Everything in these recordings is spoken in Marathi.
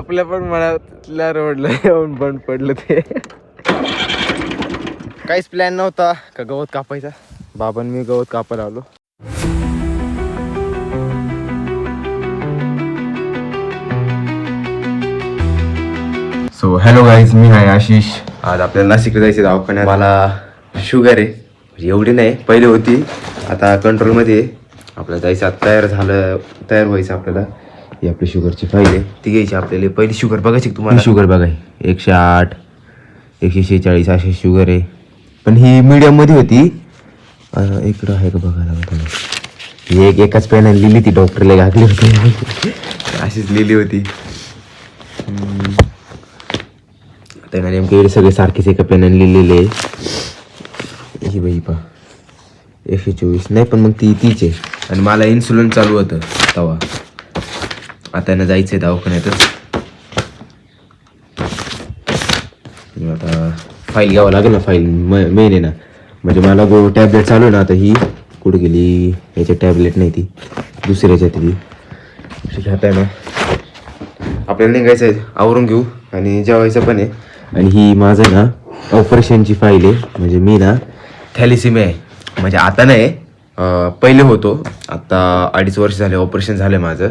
आपल्या पण मनातल्या रोडला येऊन बंद पडलं ते. काहीच प्लॅन नव्हता का गवत कापायचा. बाबां मी गवत कापायला आलो. सो हॅलो गाईज, मी आहे आशिष. आज आपल्याला नाशिकला जायचं दवाखान्यात. मला शुगर आहे, म्हणजे एवढी नाही, पहिले होती, आता कंट्रोलमध्ये आहे. आपल्याला जायचं, आता तयार व्हायचं आपल्याला. ही आपली शुगरची फाईल आहे, ती घ्यायची आपल्याला. पहिली शुगर बघायची तुम्हाला. शुगर बघाय 108, 146 अशी शुगर आहे, पण ही मीडियममध्ये होती. इकडं आहे का बघायला तुम्ही. ही एकाच पेनाने लिहिली, ती डॉक्टरला घातली होती. अशीच लिहिली होती. त्यांना नेमके सगळे सारखेच एका पेनाने लिहिलेले. ही बाई पा 124 नाही, पण मग तीच आहे. आणि मला इन्सुलिन चालू होतं तेव्हा. आता ना जायचं आहे दवाखान्यातच. आता फाईल घ्यावं लागेल ना, फाईल मेन आहे ना. म्हणजे मला टॅबलेट चालू आहे ना, आता ही कुठे गेली, याच्या टॅबलेट नाही, ती दुसऱ्याच्या ती घ्यात आहे ना. आपल्याला निघायचं आहे, आवरून घेऊ आणि जेवायचं पण आहे. आणि ही माझं ना ऑपरेशनची फाईल आहे. म्हणजे मी ना थॅलिसिमिया आहे, म्हणजे आता नाही, पहिले होतो. आता 2.5 वर्ष झाले ऑपरेशन झालं आहे माझं.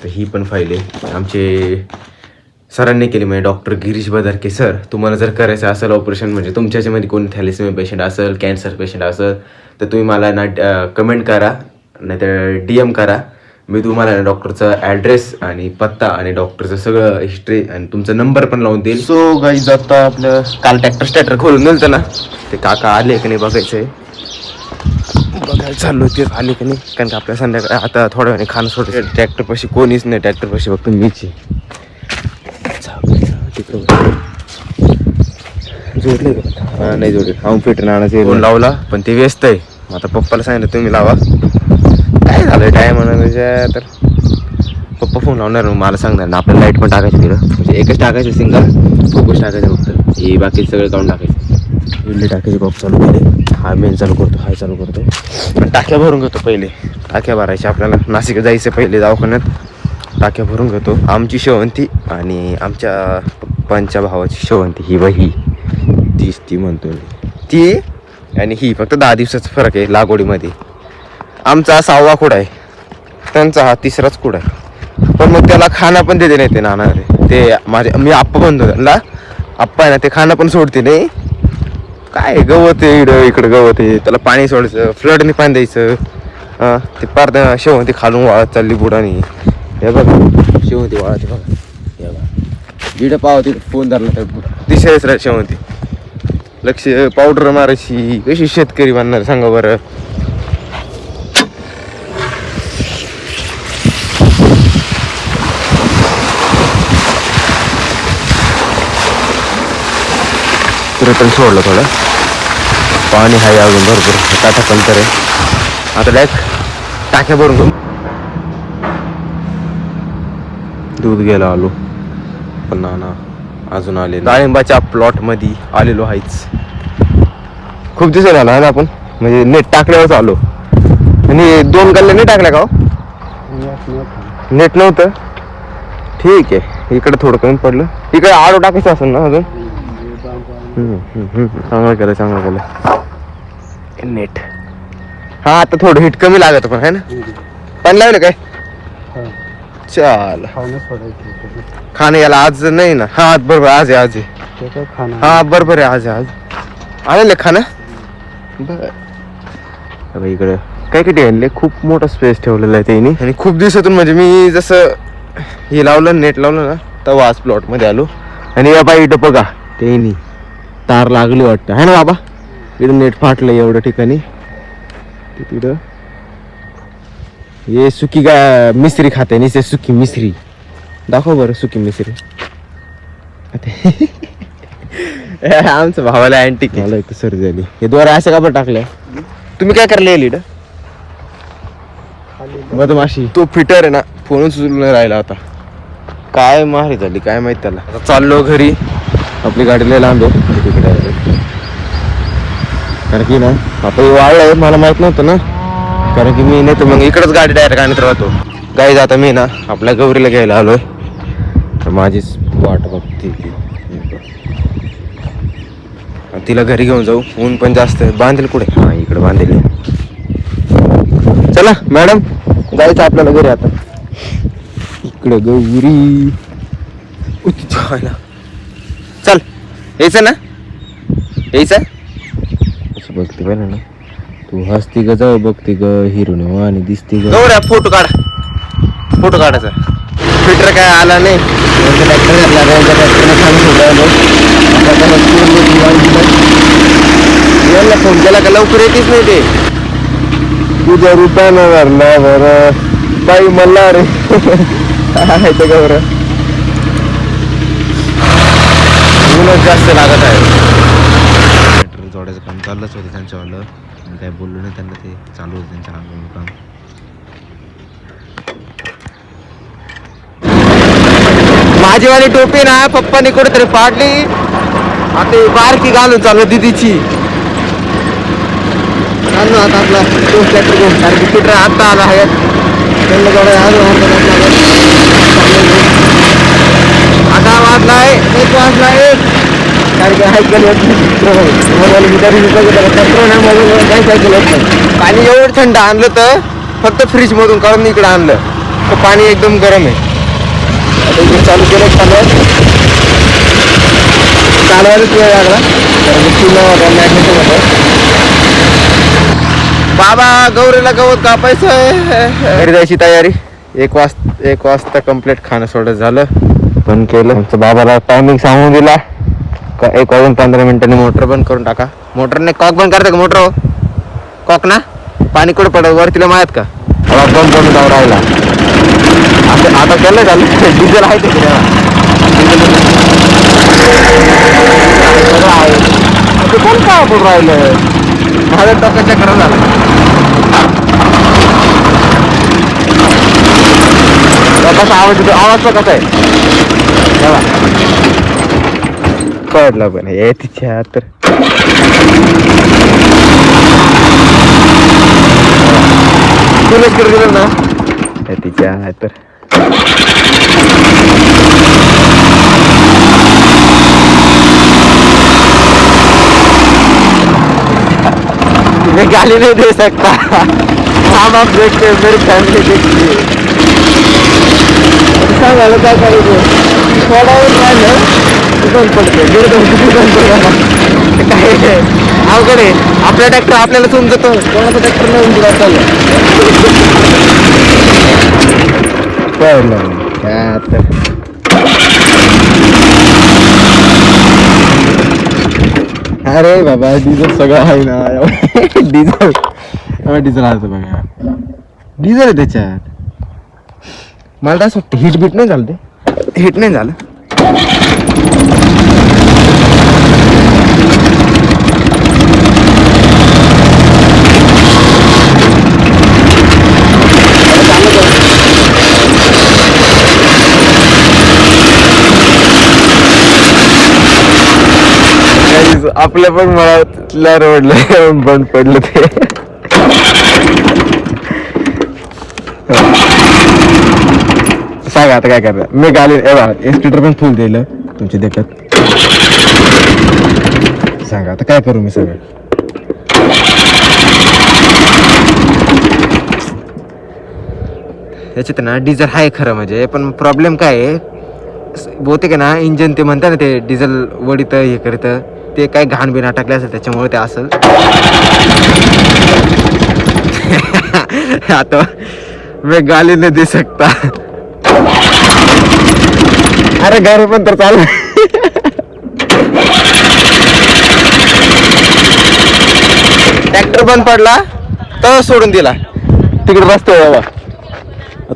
तर ही पण फाईल आहे, आमचे सरांनी केली. म्हणजे डॉक्टर गिरीश बदरके सर. तुम्हाला जर करायचं असेल ऑपरेशन, म्हणजे तुमच्याच्यामध्ये कोणी थॅलिसिमिया पेशंट असेल, कॅन्सर पेशंट असेल, तर तुम्ही मला ना कमेंट करा, नाहीतर DM करा. मी तुम्हाला डॉक्टरचा ॲड्रेस आणि पत्ता आणि डॉक्टरचं सगळं हिस्ट्री आणि तुमचा नंबर पण लावून देईल. सो गाईज, आता आपलं काल ट्रॅक्टर खोलून दिलं ना, ते काका आले की नाही बघायचं आहे. बघायला चाललो ते आले की नाही, कारण की आपल्या संध्याकाळी आता थोड्या वेळाने खाणं सोडतं. ट्रॅक्टरपाशी कोणीच नाही, ट्रॅक्टरपाशी फक्त मीच आहे. तिकडं जोडले का? नाही जोडले. फिटर आणायचे फोन लावला, पण ते व्यस्त आहे. आता पप्पाला सांगितलं तुम्ही लावा. काय झालं टाईम म्हणायच्या, तर पप्पा फोन लावणार, मला सांगणार ना. आपल्याला लाईट पण टाकायची तिकडं, म्हणजे एकच टाकायचं, सिंगल फोकस टाकायचं फक्त. हे बाकी सगळे काढून टाकायचं. इडली टाकायची बॉक्स चालू केले. हा मेन चालू करतो, हा चालू करतो. पण टाक्या भरून घेतो पहिले. टाक्या भरायच्या आपल्याला. नाशिक जायचं पहिले दवाखान्यात, टाक्या भरून घेतो. आमची शेवंती आणि आमच्या पप्पांच्या भावाची शेवंती. ही बाई ती म्हणतो ती, आणि ही फक्त 10 दिवसाचा फरक आहे लागवडीमध्ये. आमचा 6वा कुडा आहे, त्यांचा हा 3राच कुडा आहे. पण मग त्याला खाणं पण देते नाही ते नाना. ते माझे मी आप्पा म्हणतो त्यांना, आप्पा आहे ना, ते खाणं पण सोडते नाही. काय गवत आहे इकडं गवत आहे, त्याला पाणी सोडायचं, फ्लडने पाणी द्यायचं. ते पार शेवंती खालून वाळत चालली बुडानी. हे बघा शेवंती वाळत बघा. हे बघा जिडं पाव तिथं फोन धरला तर दिसायच राह शेवंती. लक्ष पावडर मारायची कशी शेतकरी बांधणार सांगा बरं. पण सोडलं थोडं पाणी आहे अजून भरपूर. टाटा पंतर आहे. आता डायरेक्ट टाक्या भरून घेऊ. दूध घ्यायला आलो, पण ना अजून आले. डाळिंबाच्या प्लॉट मध्ये आलेलो आहेच. खूप दिवस झाला ना आपण, म्हणजे नेट टाकल्यावरच आलो. आणि 2 गल्ल्या नाही टाकल्या का हो? नेट नव्हतं. ठीक आहे, इकडे थोडं कमी पडलं. इकडे आडो टाकायचं असेल ना अजून. चांगलं केलं नेट. हा आता थोडं हिट कमी लागत पण आहे ना. पाणी लागलं काय? चाल खाणं याला आज नाही ना. हा बरोबर आज आहे. हा बरोबर आहे, आज आलेलं खाणं. बरं इकडं काय किती आणले, खूप मोठा स्पेस ठेवलेला आहे त्यांनी. आणि खूप दिवसातून म्हणजे मी जसं हे लावलं, नेट लावलं ना, तेव्हा आज प्लॉट मध्ये आलो. आणि या बाई इथं बघा त्यांनी तार लागली वाटतं आहे ना बाबा. इथं नेट फाटलं एवढ्या ठिकाणी. तिकडं हे सुकी मिसरी खाते निसे. सुकी मिसरी दाखव बरं. सुकी मिसरी आमचं भावाला अँटिक मला एक सर्दी झाली. हे द्वारा असं का बरं टाकलंय तुम्ही? काय करले लीड मधमाशी. तो फिटर आहे ना, फोनच उचलून राहिला. आता काय मारी झाली काय माहित त्याला. आता चाललो घरी. आपली गाडी लय लांब आहे तिकडे. कारण की ना आता वाळलंय, मला माहित नव्हतं ना. कारण की मी नाही तर मग इकडंच गाडी डायरेक्ट आणत राहतो. गाईज आता मी ना आपल्या गौरीला घ्यायला आलोय. माझीच वाट बघते ती. तिला घरी घेऊन जाऊ, ऊन पण जास्त आहे. बांधेल कुठे? हा इकडे बांधेल. चला मॅडम जायचं आपल्याला घरी आता. इकडे गौरी चल यायचं ना, यायचं असं बघते पाहिजे ना तू. हसती ग जाऊ बघते ग हिरोने आणि दिसते ग. गौऱ्या फोटो काढ, फोटो काढायचा. फिल्टर काय आला नाही. फोन केला का लवकर येतेच नाही ते. तुझ्या रुपयानं भरला बरं बाई मला रे. आहे ते गौर ऊनच जास्त लागत आहे. जोडायचं काम चाललंच होतं त्यांच्यावालं. मी काय बोललो नाही त्यांना, ते चालू होतं त्यांच्या काम. माझीवाली टोपी ना पप्पानी कुठेतरी पाडली. आता बारकी घालून चालू दिदीची. चालू आता आपला तो ट्रॅक्टर घेऊन बारकी फिटर आता आला आहे. त्यांना आता वाजलाय 1 वाजलाय. पाणी एवढं थंड आणलं तर फक्त फ्रीज मधून काढून इकडे आणलं तर पाणी एकदम गरम आहे. आता इकडे चालू केलं चालवायलाच वेळ लागला. बाबा गौरीला गवत कापायचं आहे. घरी जायची तयारी. 1 वाजता कम्प्लीट खाणं सोडत झालं. बंद केलं. आमच्या बाबाला टायमिंग सांगून दिला का 1 वाजून 15 मिनिटांनी मोटर बंद करून टाका. मोटरने कॉक बंद करता का मोटर? कॉक ना पाणी कुठं पडत वरतीला माहीत का? बंद करून जाऊ राहिला. आता केलं चालू. डिझेल आहे ते कोण काय आपण राहिलं. माझ्या टोकाच्या खरं झालं. कसा आवाज तर कसा आहे कळलं पण हे तिच्या तर. तुलाच कर दिलं ना तिच्या तर. मैं गाली नहीं दे सकता. हम आप देखते हैं, मेरी फैमिली देखती है. सांगायला काय करायचं. थोडा वेळ राहिलं बंद पडते. काय अवघड आहे. आपला ट्रॅक्टर आपल्याला समजतो, कोणाचा ट्रॅक्टर नाही उंदीर चाललं. अरे बाबा डिझेल सगळं आहे ना. डिझेल आहे बघा. डिझेल आहे त्याच्यात. मला असं वाटतं हिट बीट नाही झालं. ते हिट नाही झालं. आपल्या पण मला रोडलं बंद पडलं ते. सांगा आता काय करणार. मी गाली स्पीटर पण फुल दिलं तुमची देखत. सांगा आता काय करू मी सगळं. त्याच्यात ना डिझेल आहे खरं म्हणजे, पण प्रॉब्लेम काय आहे बहुतेक ना इंजन ते म्हणतात ना ते डिझेल वडीत हे करीत ते काय घाण बिन टाकले असेल त्याच्यामुळे ते असेल. आता मी गाली नाही दे सकता. अरे घर पण तर चालू. ट्रॅक्टर बंद पडला तर सोडून दिला. तिकडे बसतोय बाबा.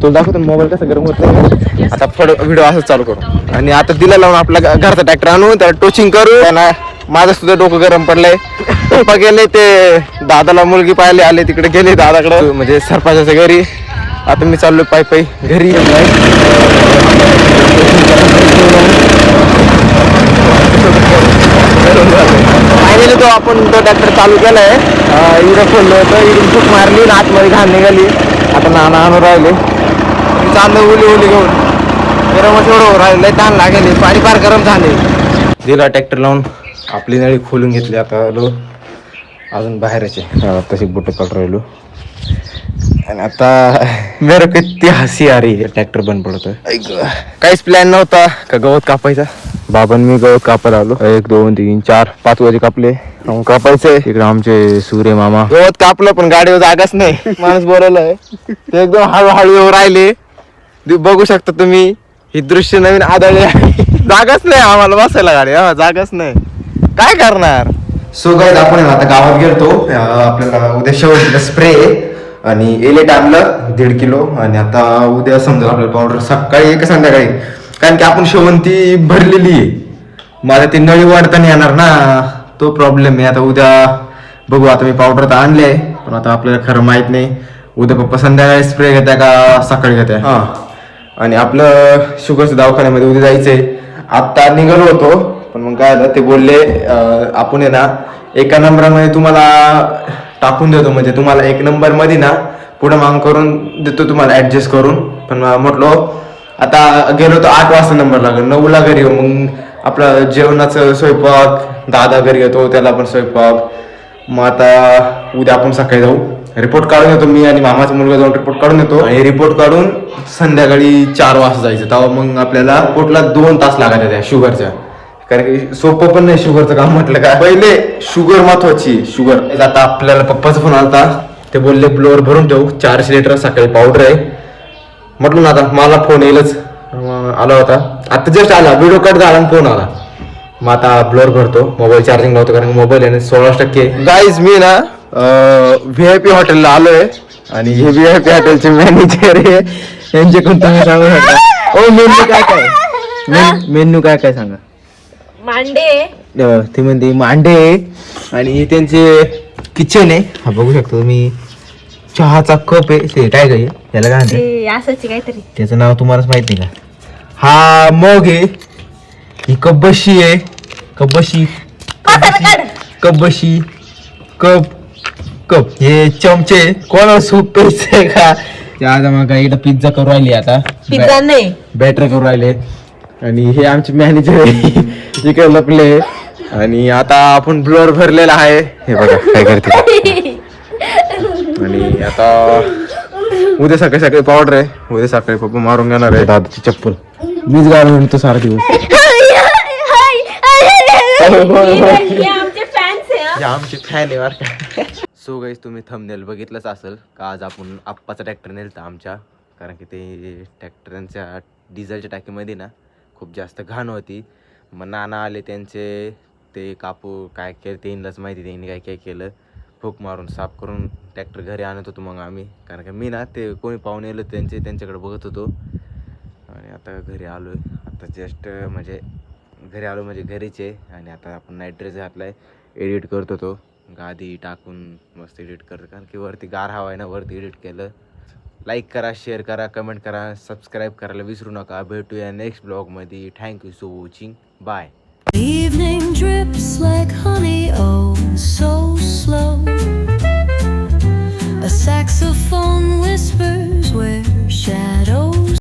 तुला दाखवतो मोबाईल कसा गरम होतो. आता व्हिडिओ असंच चालू करू आणि आता दिला लावून आपला घरचा ट्रॅक्टर आणून त्याला टोचिंग करू. त्यांना माझं सुद्धा डोकं गरम पडलंय. पप्पा गेले ते दादाला मुलगी पाहिले आले तिकडे गेले दादाकडे म्हणजे सरपंचाच्या घरी. आता मी चाललोय पायी पायी घरी. फायनली तो आपण तो ट्रॅक्टर चालू केलाय. इकडे खोललं होतं, इकडून फूट मारली ना आतमध्ये घाण निघाली. आता नाना आणून राहिले. चाललं उली उली घेऊन. गरमच एवढं राहिलं ताण लागेल पाणी फार गरम झाले. दिला ट्रॅक्टर लावून आपली नळी खोलून घेतली. आता आलो अजून बाहेरचे तशी बोट काढून राहिलो. आणि आता मेरे किती हसी आ रही है. ट्रॅक्टर बंद पडतोय. काहीच प्लॅन नव्हता का गवत कापायचा. बाबा मी गवत कापायला आलो. 1 2 3 4 5 वाजे कापले. कापायचंय इकडे आमचे सूर्य मामा. गवत कापलं पण गाडीवर जागाच नाही. माणूस बोलवलंय ते एकदम हळूहळू राहिले. बघू शकता तुम्ही ही दृश्य नवीन आदळले. जागाच नाही आम्हाला बसायला गाडी. जागाच नाही काय करणार. सो गाईज आपण आता गावात गेलतो. आपल्याला उद्या शेवटला स्प्रे आणि एलेट आणलं 1.5 किलो. आणि आता उद्या समजा आपल्याला पावडर सकाळी का संध्याकाळी. कारण की आपण शेवंती भरलेली आहे. मला ती नळी वाढताना येणार ना तो प्रॉब्लेम आहे. आता उद्या बघू. आता मी पावडर तर आणले पण आता आपल्याला खरं माहित नाही उद्या पप्पा संध्याकाळी स्प्रे घेताय का सकाळी घेताय. आणि आपलं शुगरच्या दवाखान्यामध्ये उद्या जायचंय. आत्ता निघालो होतो पण मग काय झालं ते बोलले आपण आहे ना एका नंबरमध्ये तुम्हाला टाकून देतो. म्हणजे तुम्हाला 1 नंबर मध्ये ना पुढे मागून करून देतो तुम्हाला ऍडजस्ट करून. पण म्हटलो आता गेलो तर 8 वाजता नंबर लागेल. 9ला घरी येऊ. मग आपलं जेवणाचं स्वयंपाक दादा घरी येतो त्याला पण स्वयंपाक. मग आता उद्या आपण सकाळी जाऊ. रिपोर्ट काढून येतो मी आणि मामाचा मुलगा जाऊन रिपोर्ट काढून येतो. आणि रिपोर्ट काढून संध्याकाळी 4 वाजता जायचं. तेव्हा मग आपल्याला रिपोर्टला 2 तास लागायचे त्या शुगरच्या. कारण की सोपं पण नाही शुगरचं काम. म्हटलं का पहिले शुगर महत्वाची. शुगर आता आपल्याला पप्पाचा फोन आलता. ते बोलले ब्लोअर भरून ठेवू 400 लिटर सकाळी पावडर आहे. म्हटलं ना आता मला फोन येईलच. आला होता आता जस्ट आला. व्हिडिओ कट झाला आणि फोन आला. मग आता ब्लोअर भरतो. मोबाईल चार्जिंग लावतो कारण मोबाईल आहे 16%. गाईज मी ना VIP हॉटेलला आलोय आणि हे VIP हॉटेलचे मॅनेजर आहे. यांच्याकडून तुम्ही सांगू शकता. ओ मेन्यू काय काय मेन्यू काय काय सांगा. मांडे ते म्हणते मांडे. आणि त्यांचे किचन आहे. हा बघू शकता तुम्ही. चहाचा कप आहे. ते काय काय याला काय म्हणते असंच काहीतरी. त्याचं नाव तुम्हालाच माहित नाही का. हा मग आहे. ही कपबशी आहे. कपबशी कपबशी कप कप. हे चमचे कोणाला सूप प्यायचंय का. आता मग इकडे पिझ्झा करू राहिली. आता पिझ्झा नाही बॅटर करू राहिले. आणि हे आमचे मॅनेजर आहे इकडे लपले. आणि आता आपण ब्लोअर भरलेला आहे. हे बघा काय करते. आणि आता उद्या सकाळी सकाळी पावडर आहे. उद्या सकाळी पप्पा मारून घेणार आहे दादाची चप्पल. मीच गाडून तो सारा दिवस. आमचे फॅन आहे बरं का. सो गाईज तुम्ही थंबनेल बघितलंच असेल का आज आपण आप्पाचा ट्रॅक्टर नेलता आमच्या. कारण की ते ट्रॅक्टरांच्या डिझेलच्या टाकीमध्ये ना खूप जास्त घाण होती. मग नाना आले त्यांचे ते कापू काय केलं त्यांनाच माहिती. त्यांनी काय काय केलं. फूक मारून साफ करून ट्रॅक्टर घरी आणत होतो मग आम्ही. कारण की मी ना ते कोणी पाहुणे आलं त्यांच्याकडे बघत होतो. आणि आता घरी आलो आहे. आता जस्ट म्हणजे घरी आलो म्हणजे घरीच आहे. आणि आता आपण नाईट ड्रेस घातला आहे. एडिट करत होतो. गादी टाकून मस्त एडिट करतो. कारण की वरती गार हवा आहे ना वरती एडिट केलं. लाईक करा शेअर करा कमेंट करा सबस्क्राईब करायला विसरू नका. भेटूया नेक्स्ट ब्लॉगमध्ये. Thank you so watching. Bye. Evening drips like honey, oh so slow. A saxophone whispers where shadows